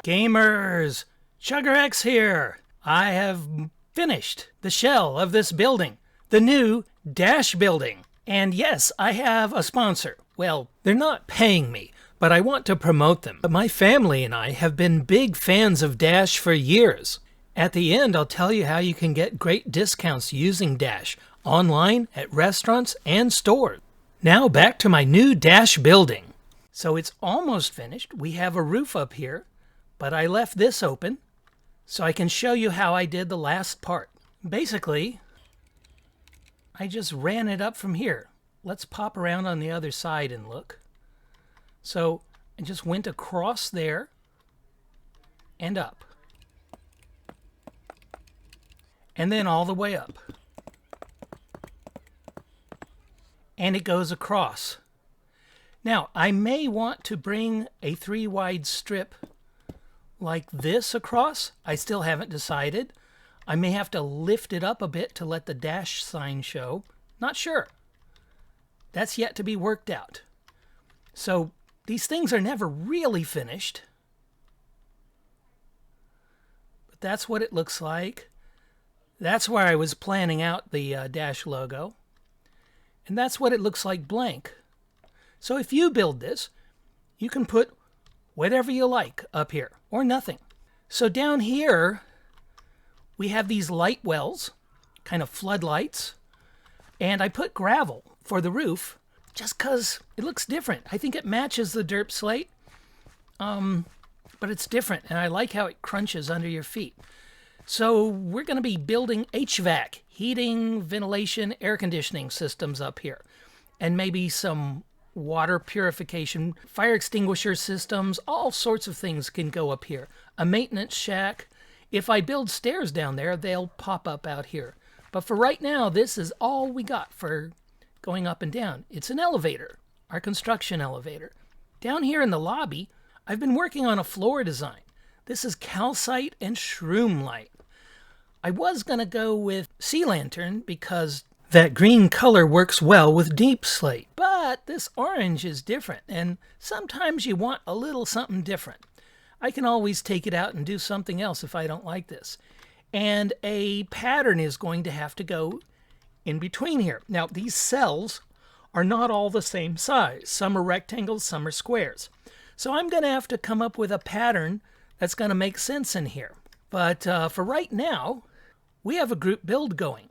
Gamers! SugarX here! I have finished the shell of this building, the new Dash building. And yes, I have a sponsor. Well, they're not paying me, but I want to promote them. My family and I have been big fans of Dash for years. At the end, I'll tell you how you can get great discounts using Dash online, at restaurants, and stores. Now back to my new Dash building. So it's almost finished. We have a roof up here, but I left this open so I can show you how I did the last part. Basically, I just ran it up from here. Let's pop around on the other side and look. So I just went across there and up. And then all the way up. And it goes across. Now, I may want to bring a 3-wide strip like this across. I still haven't decided. I may have to lift it up a bit to let the Dash sign show. Not sure. That's yet to be worked out. So these things are never really finished. But that's what it looks like. That's where I was planning out the Dash logo. And that's what it looks like blank. So if you build this, you can put whatever you like up here, or nothing. So down here, we have these light wells, kind of floodlights, and I put gravel for the roof just because it looks different. I think it matches the derp slate, but it's different, and I like how it crunches under your feet. So we're going to be building HVAC, heating, ventilation, air conditioning systems up here, and maybe some water purification, fire extinguisher systems, all sorts of things can go up here. A maintenance shack. If I build stairs down there, they'll pop up out here. But for right now, this is all we got for going up and down. It's an elevator, our construction elevator. Down here in the lobby, I've been working on a floor design. This is calcite and shroom light. I was going to go with sea lantern because that green color works well with deep slate. But this orange is different, and sometimes you want a little something different. I can always take it out and do something else if I don't like this. And a pattern is going to have to go in between here. Now, these cells are not all the same size. Some are rectangles, some are squares. So I'm going to have to come up with a pattern that's going to make sense in here. But for right now, we have a group build going.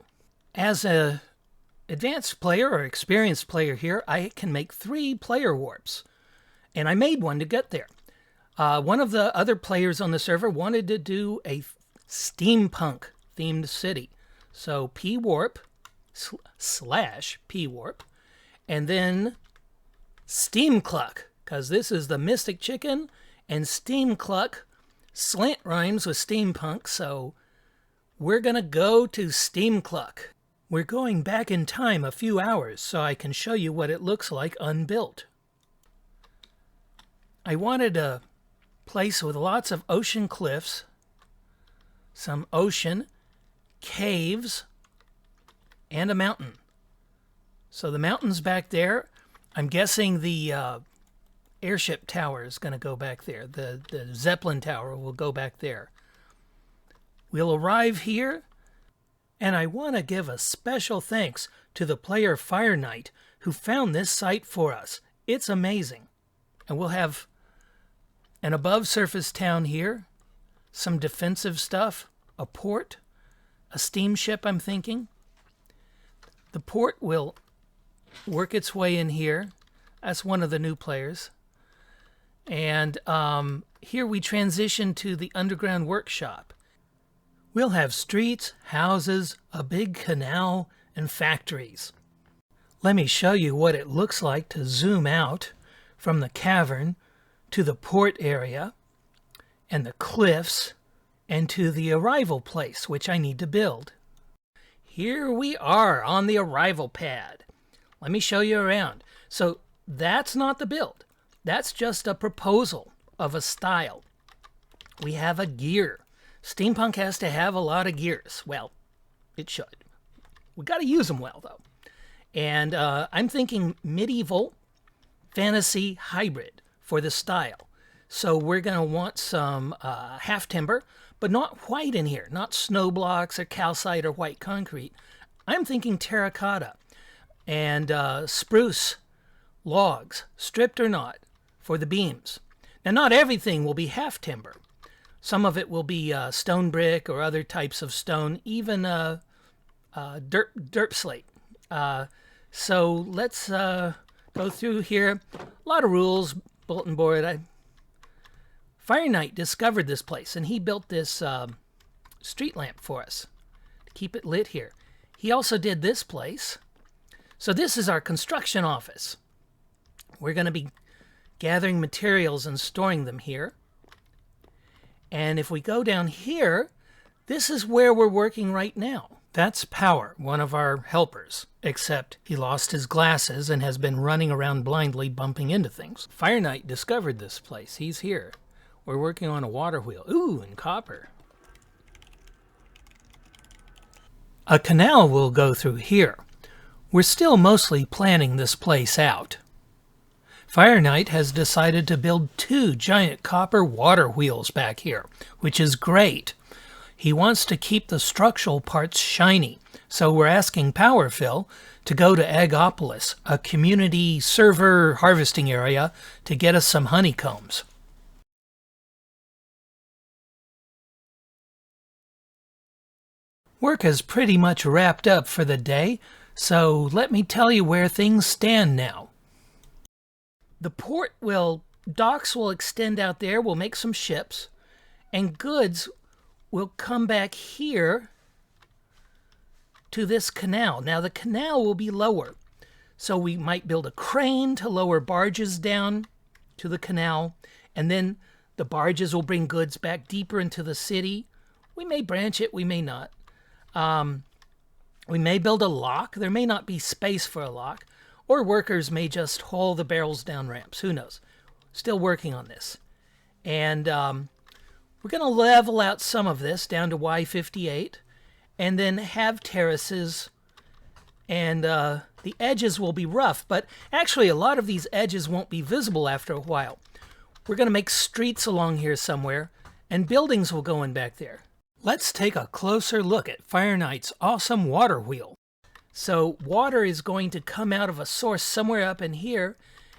As a advanced player or experienced player here, I can make 3 player warps. And I made one to get there. One of the other players on the server wanted to do a steampunk-themed city. So pwarp / pwarp, and then Steamcluck, because this is the Mystic Chicken, and Steamcluck slant rhymes with steampunk, so we're going to go to Steamcluck. We're going back in time a few hours so I can show you what it looks like unbuilt. I wanted a place with lots of ocean cliffs, some ocean, caves, and a mountain. So the mountain's back there. I'm guessing the airship tower is going to go back there. The Zeppelin tower will go back there. We'll arrive here, and I want to give a special thanks to the player Fire Knight who found this site for us. It's amazing. And we'll have an above-surface town here, some defensive stuff, a port, a steamship, I'm thinking. The port will work its way in here. That's one of the new players. And here we transition to the underground workshop. We'll have streets, houses, a big canal, and factories. Let me show you what it looks like to zoom out from the cavern to the port area and the cliffs and to the arrival place, which I need to build. Here we are on the arrival pad. Let me show you around. So that's not the build. That's just a proposal of a style. We have a gear. Steampunk has to have a lot of gears. Well, it should. We got to use them well, though. And I'm thinking medieval fantasy hybrid for the style. So we're going to want some half timber, but not white in here, not snow blocks or calcite or white concrete. I'm thinking terracotta and spruce logs, stripped or not, for the beams. Now, not everything will be half timber. Some of it will be stone brick or other types of stone, even dirt slate. So let's go through here. A lot of rules, bulletin board. Fire Knight discovered this place, and he built this street lamp for us to keep it lit here. He also did this place. So this is our construction office. We're going to be gathering materials and storing them here. And if we go down here, this is where we're working right now. That's Power, one of our helpers, except he lost his glasses and has been running around blindly bumping into things. Fire Knight discovered this place. He's here. We're working on a water wheel. Ooh, and copper. A canal will go through here. We're still mostly planning this place out. Fire Knight has decided to build 2 giant copper water wheels back here, which is great. He wants to keep the structural parts shiny, so we're asking Powerfill to go to Eggopolis, a community server harvesting area, to get us some honeycombs. Work is pretty much wrapped up for the day, so let me tell you where things stand now. The docks will extend out there, we'll make some ships, and goods will come back here to this canal. Now the canal will be lower, so we might build a crane to lower barges down to the canal, and then the barges will bring goods back deeper into the city. We may branch it, we may not. We may build a lock. There may not be space for a lock, or workers may just haul the barrels down ramps. Who knows? Still working on this. And we're going to level out some of this down to Y58 and then have terraces, and the edges will be rough, but actually a lot of these edges won't be visible after a while. We're going to make streets along here somewhere, and buildings will go in back there. Let's take a closer look at Fire Knight's awesome water wheel. So water is going to come out of a source somewhere up in here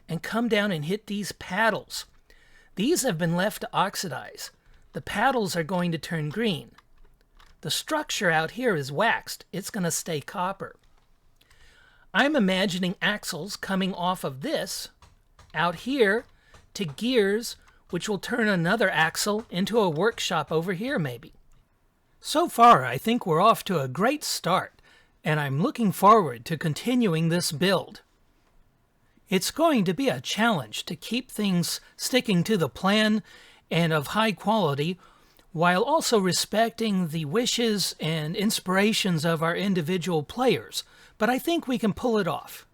and come down and hit these paddles. These have been left to oxidize. The paddles are going to turn green. The structure out here is waxed. It's going to stay copper. I'm imagining axles coming off of this out here to gears, which will turn another axle into a workshop over here maybe. So far, I think we're off to a great start, and I'm looking forward to continuing this build. It's going to be a challenge to keep things sticking to the plan and of high quality, while also respecting the wishes and inspirations of our individual players, but I think we can pull it off.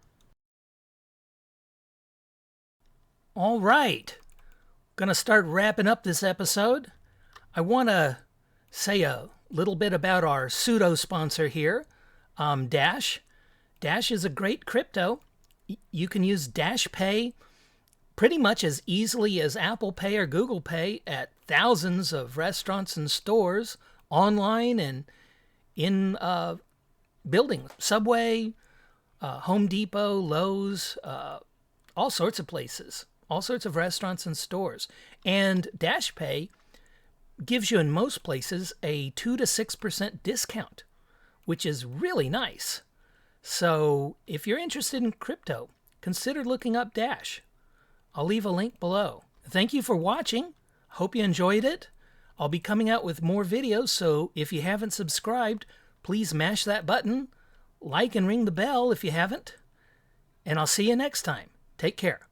All right, gonna start wrapping up this episode. I want to say a little bit about our pseudo sponsor here, Dash. Dash is a great crypto. You can use Dash Pay pretty much as easily as Apple Pay or Google Pay at thousands of restaurants and stores, online and in buildings. Subway, Home Depot, Lowe's, all sorts of places, all sorts of restaurants and stores. And Dash Pay gives you in most places a 2 to 6% discount, which is really nice. So if you're interested in crypto, consider looking up Dash. I'll leave a link below. Thank you for watching. Hope you enjoyed it. I'll be coming out with more videos, so if you haven't subscribed, please mash that button, like and ring the bell if you haven't, and I'll see you next time. Take care.